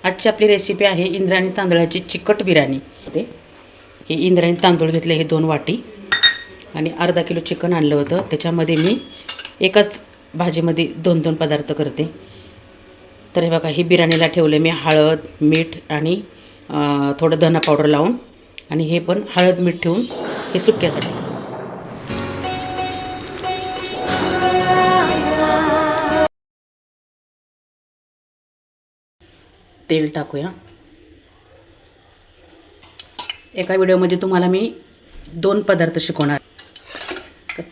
आजची आपली रेसिपी आहे इंद्रायणी तांदळाची चिकट बिर्याणी. हे इंद्रायणी तांदूळ घेतले, हे 2 वाटी, आणि अर्धा किलो चिकन आणलं होतं. त्याच्यामध्ये मी एकाच भाजीमध्ये 2-2 पदार्थ करते. तर हे बघा, ही बिर्याणीला ठेवले मी हळद, मीठ आणि थोडं धना पावडर लावून, आणि हे पण हळद मीठ ठेवून हे सुक्यासाठी. तेल टाकूया. एका व्हिडिओमध्ये तुम्हाला मी 2 पदार्थ शिकवणार.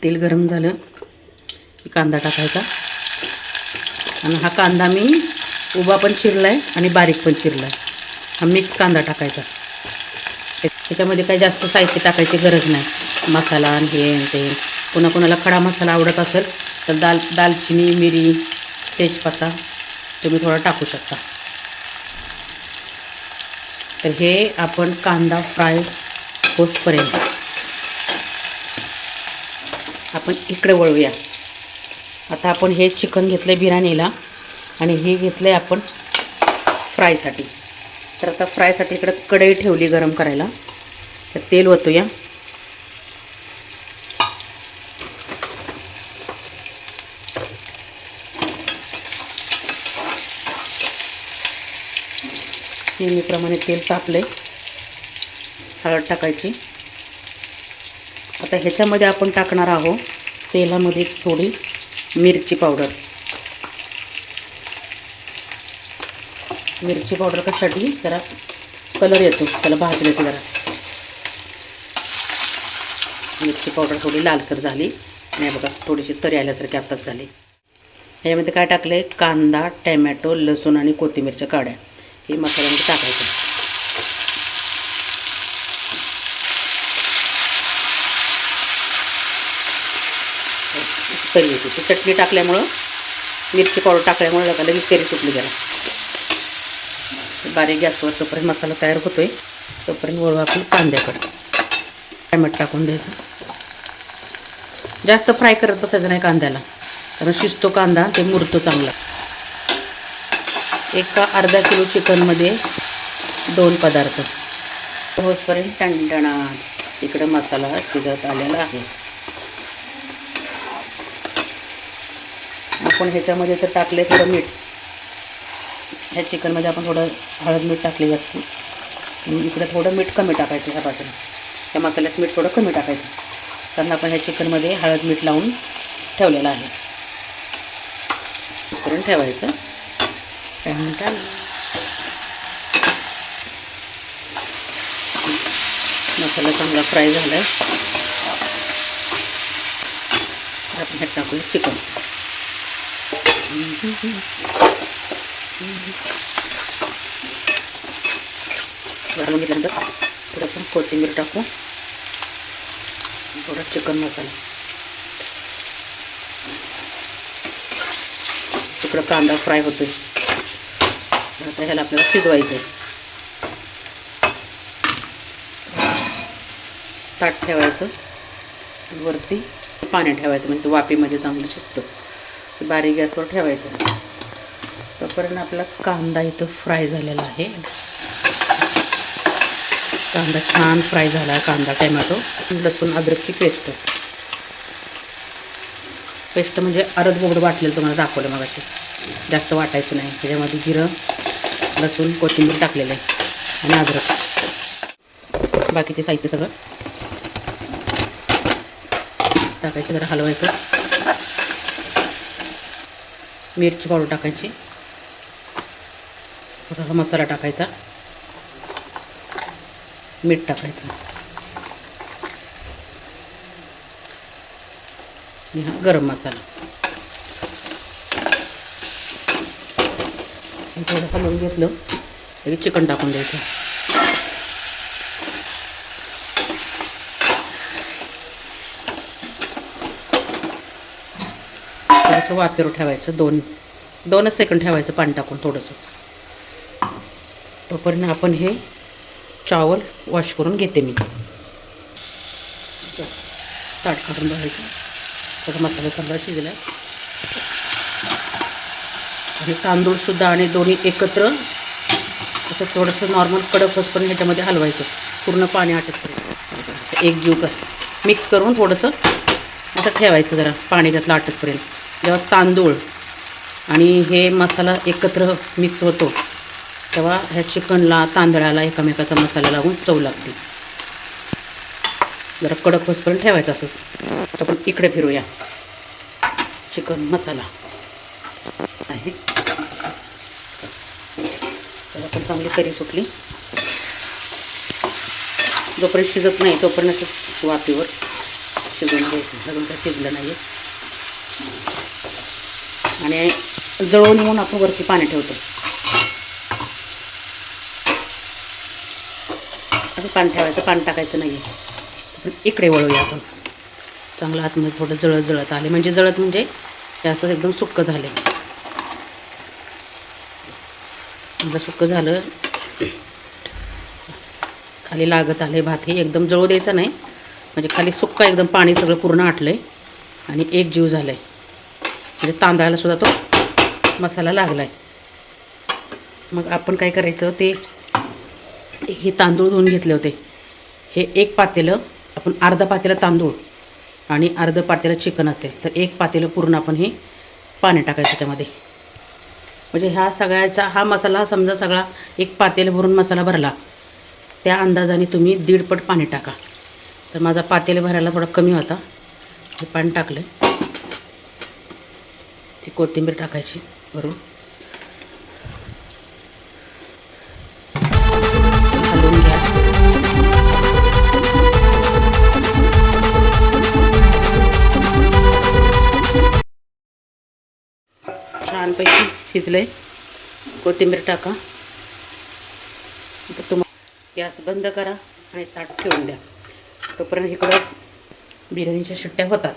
तेल गरम झालं की कांदा टाकायचा, आणि हा कांदा मी उभा पण चिरला आहे आणि बारीक पण चिरला आहे. हा मिक्स कांदा टाकायचा. त्याच्यामध्ये काही जास्त साहित्य टाकायची गरज नाही. मसाला आणि हे आणि ते. कोणाकोणाला खडा मसाला आवडत असेल तर दालचिनी, मिरी, तेजपत्ता तुम्ही थोडा टाकू शकता. तर हे आपण कांदा फ्राय होसपर्यंत आपण इकडे वळूया. आता आपण हे चिकन घेतलं आहे बिर्याणीला, आणि हे घेतलं आहे आपण फ्रायसाठी. तर आता फ्रायसाठी इकडं कढई ठेवली गरम करायला. तर तेल ओतूया. नेहमीप्रमाणे तेल तापले. हळद टाकायची. आता ह्याच्यामध्ये आपण टाकणार आहोत तेलामध्ये थोडी मिरची पावडर. मिरची पावडर कशासाठी? जरा कलर येतो, त्याला भाजून येते जरा. मिरची पावडर थोडी लालसर झाली, आणि बघा थोडीशी तरी आल्यासारखी आताच झाली. ह्याच्यामध्ये काय टाकले? कांदा, टॅमॅटो, लसूण आणि कोथिंबीरच्या काड्या हे मसाल्यामध्ये टाकायचं. तरी येते. ती चटणी टाकल्यामुळं, मिरची पावडर टाकल्यामुळे लगेच तेरी सुटली जरा. बारीक गॅसवर तोपर्यंत मसाला तयार होतोय. तोपर्यंत वळू आपण कांद्याकडे. टॅमॅटो टाकून द्यायचं. जास्त फ्राय करत बसायचं नाही कांद्याला, कारण शिजतो कांदा, ते मुरतो चांगला. एका अर्धा किलो चिकनमध्ये 2 पदार्थ होसपर्यंत टणटणा. इकडं मसाला शिजत आलेला आहे. आपण ह्याच्यामध्ये तर टाकले थोडं मीठ. ह्या चिकनमध्ये आपण थोडं हळद मीठ टाकले जास्त. इकडे थोडं मीठ कमी टाकायचं. ह्या बाजूला त्या मसाल्यात मीठ थोडं कमी टाकायचं, कारण आपण ह्या चिकनमध्ये हळद मीठ लावून ठेवलेलं आहे. करून ठेवायचं. मसाला चांगला फ्राय झाला आहे. आपण ह्यात टाकूया चिकन. घालून घेतल्यानंतर थोडं आपण कोथिंबीर टाकू, थोडा चिकन मसाला. तिकडं कांदा फ्राय होतोय. आता ह्याला आपल्याला शिजवायचं आहे. ताट ठेवायचं, वरती पाणी ठेवायचं, म्हणजे वाफेमध्ये चांगलं शिजतं. बारीक गॅसवर ठेवायचं. तोपर्यंत आपला कांदा इथं फ्राय झालेला आहे. कांदा छान फ्राय झाला आहे. कांदा, टॅमॅटो, लसूण, अद्रकची पेस्ट म्हणजे अर्ध बोबडं वाटलेलं तुम्हाला दाखवलं मगाशी. जास्त वाटायचं नाही. त्याच्यामध्ये जिरं, लसूण, कोथिंबीर टाकलेलं आहे, आणि अद्रक. बाकीचे साहित्य सगळं टाकायचं. जरा हलवायचं. मिरची पावडर टाकायची. थोडासा मसाला टाकायचा. मीठ टाकायचं. आणि हा गरम मसाला. थोडं हलवून घेतलं तरी चिकन टाकून द्यायचं. थोडंसं वाचर ठेवायचं. 2 सेकंड ठेवायचं पाणी टाकून थोडंसं. तोपर्यंत आपण हे चावल वॉश करून घेते मी. ताट काढून बघायचं. थोडा मसाला चांगला शिजला. आणि तांदूळसुद्धा आणि दोन्ही एकत्र असं थोडंसं नॉर्मल कडक होतपर्यंत ह्याच्यामध्ये हलवायचं, पूर्ण पाणी आटतपर्यंत. एक जीव मिक्स करून थोडंसं असं ठेवायचं जरा पाणी त्यातलं आटतपर्यंत. जेव्हा तांदूळ आणि हे मसाला एकत्र मिक्स होतो तेव्हा ह्या चिकनला तांदळाला एकमेकाचा मसाला लागून चव लागते. जरा कडक होसपर्यंत ठेवायचं असंच. आपण इकडे फिरूया. चिकन मसाला आहे, त्याला पण चांगली तरी सुटली. जोपर्यंत शिजत नाही तोपर्यंत असं वाफेवर शिजवून घ्यायचं. अजून काय शिजलं नाही आहे. आणि जळून येऊन आपण वरती पाणी ठेवतो. असं पाणी ठेवायचं, पाणी टाकायचं नाही आहे. पण इकडे वळूया आपण. चांगलं आतमध्ये थोडं जळत जळत आले, म्हणजे जळत म्हणजे हे असं एकदम सुक्क झाले. एकदा सुक्क झालं, खाली लागत आले भात. हे एकदम जळू द्यायचं नाही, म्हणजे खाली सुक्का एकदम पाणी सगळं पूर्ण आटलं आहे आणि एक जीव झालं आहे. म्हणजे तांदळाला सुद्धा तो मसाला लागला आहे. मग आपण काय करायचं, ते हे तांदूळ धुवून घेतले होते. हे एक पातेलं, आपण अर्धा पातेलं तांदूळ आणि अर्धं पातेलं चिकन असेल तर एक पातेलं पूर्ण आपण हे पाणी टाकायचं त्याच्यामध्ये. म्हणजे ह्या सगळ्याचा हा मसाला समजा सगळा एक पातेलं भरून मसाला भरला, त्या अंदाजाने तुम्ही 1.5 पट पाणी टाका. तर माझा पातेलं भरायला थोडा कमी होता, हे पाणी टाकलं. ती कोथिंबीर टाकायची भरून, हलवून घ्या. छानपैकी शिजलंय. कोथिंबीर टाका. आता तुम्हाला गॅस बंद करा आणि ताट ठेवून द्या. तोपर्यंत इकडं बिर्याणीच्या शिट्ट्या होतात.